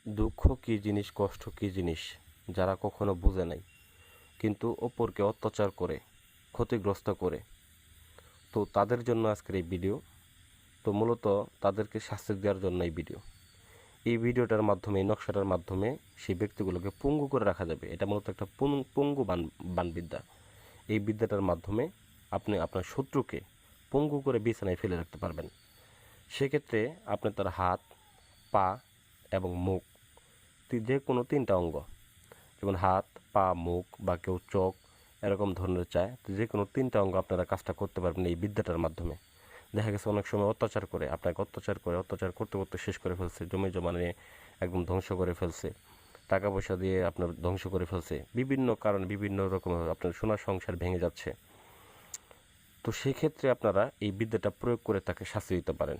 দুঃখ কী জিনিস, কষ্ট কী জিনিস যারা কখনো বুঝে নাই, কিন্তু অপরকে অত্যাচার করে, ক্ষতিগ্রস্ত করে, তো তাদের জন্য আজকের এই ভিডিও। তো মূলত তাদেরকে শাস্তি দেওয়ার জন্য এই ভিডিও। এই ভিডিওটার মাধ্যমে, এই নকশাটার মাধ্যমে সেই ব্যক্তিগুলোকে পঙ্গু করে রাখা যাবে। এটা মূলত একটা পঙ্গু বানবিদ্যা। এই বিদ্যাটার মাধ্যমে আপনি আপনার শত্রুকে পঙ্গু করে বিছানায় ফেলে রাখতে পারবেন। সেক্ষেত্রে আপনি তার হাত, পা এবং মুখ, যে কোনো তিনটা অঙ্গ, যেমন হাত, পা, মুখ বা কেউ চোখ এরকম ধরনের চায়, তো যে কোনো তিনটা অঙ্গ আপনারা কাজটা করতে পারবেন এই বিদ্যাটার মাধ্যমে। দেখা গেছে অনেক সময় অত্যাচার করে, আপনাকে অত্যাচার করতে করতে শেষ করে ফেলছে, জমি জমা নিয়ে একদম ধ্বংস করে ফেলছে, টাকা পয়সা দিয়ে আপনার ধ্বংস করে ফেলছে, বিভিন্ন কারণ, বিভিন্ন রকম আপনার সোনার সংসার ভেঙে যাচ্ছে। তো সেক্ষেত্রে আপনারা এই বিদ্যাটা প্রয়োগ করে তাকে শাস্তি দিতে পারেন।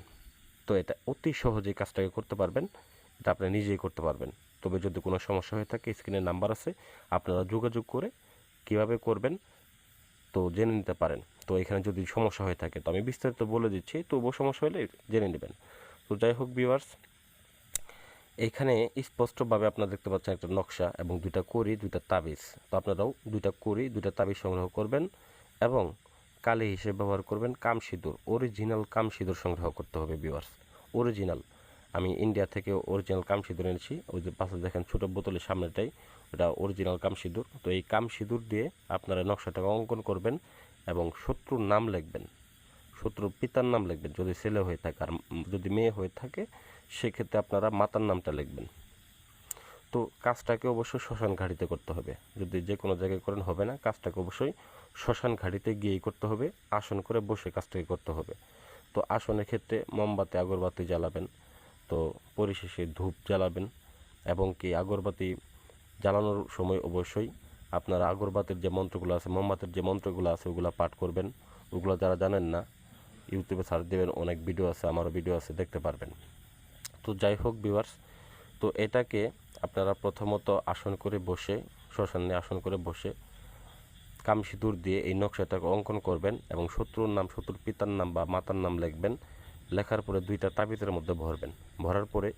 তো এটা অতি সহজেই কাজটাকে করতে পারবেন, এটা আপনি নিজেই করতে পারবেন। তবে যদি কোনো সমস্যা হয়ে থাকে, স্ক্রিনে নাম্বার আছে, আপনারা যোগাযোগ করে কিভাবে করবেন তো জেনে নিতে পারেন। তো এখানে যদি সমস্যা হয়ে থাকে তো আমি বিস্তারিত বলে দিচ্ছি, তবুও সমস্যা হলে জেনে নেবেন। তো যাই হোক ভিউয়ার্স, এখানে স্পষ্টভাবে আপনারা দেখতে পাচ্ছেন একটা নকশা এবং দুইটা কড়ি, দুইটা তাবিজ। তো আপনারাও দুইটা কড়ি, দুইটা তাবিজ সংগ্রহ করবেন এবং কালি হিসেবে ব্যবহার করবেন কাম সিঁদুর, অরিজিনাল কাম সিঁদুর সংগ্রহ করতে হবে ভিউয়ার্স, অরিজিনাল। আমি ইন্ডিয়া থেকে অরিজিনাল কাম সিঁদুর এনেছি, ওই যে পাশে দেখেন ছোটো বোতলের সামনেটাই, ওটা অরিজিনাল কাম সিঁদুর। তো এই কাম সিঁদুর দিয়ে আপনারা নকশাটাকে অঙ্কন করবেন এবং শত্রুর নাম লিখবেন, শত্রুর পিতার নাম লিখবেন যদি ছেলে হয়ে থাকে, আর যদি মেয়ে হয়ে থাকে সেক্ষেত্রে আপনারা মাতার নামটা লিখবেন। তো কাজটাকে অবশ্যই শ্মশান ঘাটিতে করতে হবে, যদি যে কোনো জায়গায় করেন হবে না, কাজটাকে অবশ্যই শ্মশান ঘাটিতে গিয়েই করতে হবে, আসন করে বসে কাজটাকে করতে হবে। তো আসনের ক্ষেত্রে মোমবাতি, আগরবাতি জ্বালাবেন, তো পরিশেষে ধূপ জ্বালাবেন এবং কি আগরবাতি জ্বালানোর সময় অবশ্যই আপনারা আগরবাতির যে মন্ত্রগুলো আছে, মোমবাতির যে মন্ত্রগুলো আছে ওগুলো পাঠ করবেন। ওগুলো যারা জানেন না, ইউটিউবে সার্চ দেবেন, অনেক ভিডিও আছে, আমারও ভিডিও আছে, দেখতে পারবেন। তো যাই হোক ভিউয়ার্স, তো এটাকে আপনারা প্রথমত আসন করে বসে, শ্মশানে আসন করে বসে কাম সিঁদুর দিয়ে এই নকশাটাকে অঙ্কন করবেন এবং শত্রুর নাম, শত্রুর পিতার নাম বা মাতার নাম লিখবেন। লেখার পরে দুইটা তাবিজের মধ্যে ভরবেন। ভরার পরে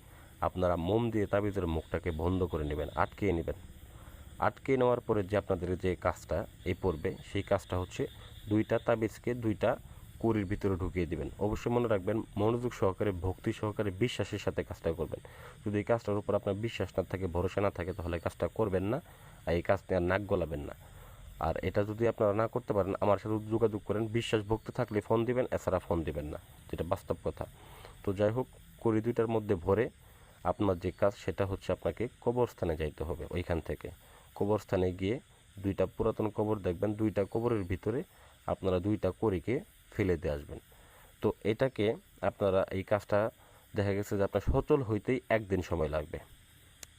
আপনারা মোম দিয়ে তাবিজের মুখটাকে বন্ধ করে নেবেন, আটকিয়ে নেবেন। আটকে নেওয়ার পরে যে আপনাদের যে কাজটা এই পড়বে, সেই কাজটা হচ্ছে দুইটা তাবিজকে দুইটা কুড়ির ভিতরে ঢুকিয়ে দিবেন। অবশ্যই মনে রাখবেন, মনোযোগ সহকারে, ভক্তি সহকারে, বিশ্বাসের সাথে কাজটা করবেন। যদি এই কাজটার উপর আপনার বিশ্বাস না থাকে, ভরসা না থাকে, তাহলে কাজটা করবেন না, আর এই কাজ নিয়ে আর নাক গলাবেন না। আর এটা যদি আপনারা না করতে পারেন, আমার সাথে যোগাযোগ করেন, বিশ্বাস ভক্তি থাকলে ফোন দিবেন, এছাড়া ফোন দিবেন না, যেটা বাস্তব কথা। তো যাই হোক, কুড়ি দুইটার মধ্যে ভরে আপনার যে কাজ সেটা হচ্ছে আপনাকে কবরস্থানে যাইতে হবে। ওইখান থেকে কবরস্থানে গিয়ে দুইটা পুরাতন কবর দেখবেন, দুইটা কবরের ভিতরে আপনারা দুইটা কড়িকে ফেলে দিয়ে আসবেন। তো এটাকে আপনারা এই কাজটা দেখা গেছে যে আপনার সচল হইতেই একদিন সময় লাগবে,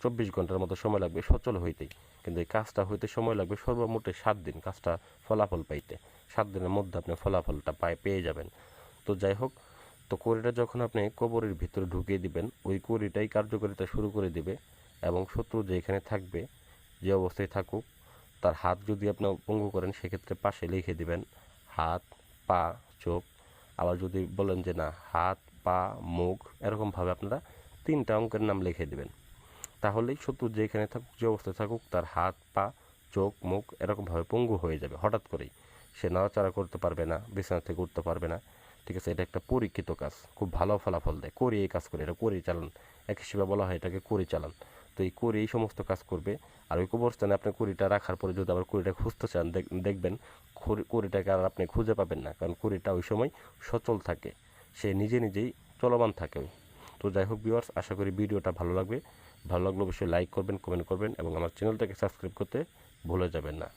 24 ঘন্টার মতো সময় লাগবে সচল হইতেই, কিন্তু এই কাজটা হইতে সময় লাগবে সর্বমোটে 7 দিন, কাজটা ফলাফল পাইতে 7 দিনের মধ্যে আপনি ফলাফলটা পেয়ে যাবেন। তো যাই হোক, তো কড়িটা যখন আপনি কবরের ভিতরে ঢুকিয়ে দিবেন, ওই কড়িটাই কার্যকারিতা শুরু করে দিবে এবং শত্রু যেখানে থাকবে, যে অবস্থায় থাকুক, তার হাত যদি আপনি পঙ্গু করেন সেক্ষেত্রে পাশে লিখে দিবেন হাত, পা, চোখ। আবার যদি বলেন যে না, হাত, পা, মুখ, এরকমভাবে আপনারা তিনটা অঙ্কের নাম লিখে দিবেন। তাহলেই শত্রু যেখানে থাকুক, যে অবস্থায় থাকুক, তার হাত, পা, চোখ, মুখ এরকমভাবে পঙ্গু হয়ে যাবে হঠাৎ করেই। সে নাড়াচাড়া করতে পারবে না, বিছানা থেকে উঠতে পারবে না। ঠিক আছে, এটা একটা পরীক্ষিত কাজ, খুব ভালো ফলাফল দেয়। করি এই কাজ করে, এটা করি চালান, এক হিসেবে বলা হয় এটাকে করি চালান। তো এই করি এই সমস্ত কাজ করবে। আর ওই কবরস্থানে আপনি কড়িটা রাখার পরে যদি আবার কড়িটা খুঁজতে চান, দেখবেন কড়িটাকে আর আপনি খুঁজে পাবেন না, কারণ কড়িটা ওই সময় সচল থাকে, সে নিজে নিজেই চলমান থাকে। তো যাই হোক ভিউয়ার্স, আশা করি ভিডিওটা ভালো লাগবে। ভালো লাগলে অবশ্যই লাইক করবেন, কমেন্ট করবেন এবং আমার চ্যানেলটাকে সাবস্ক্রাইব করতে ভুলে যাবেন না।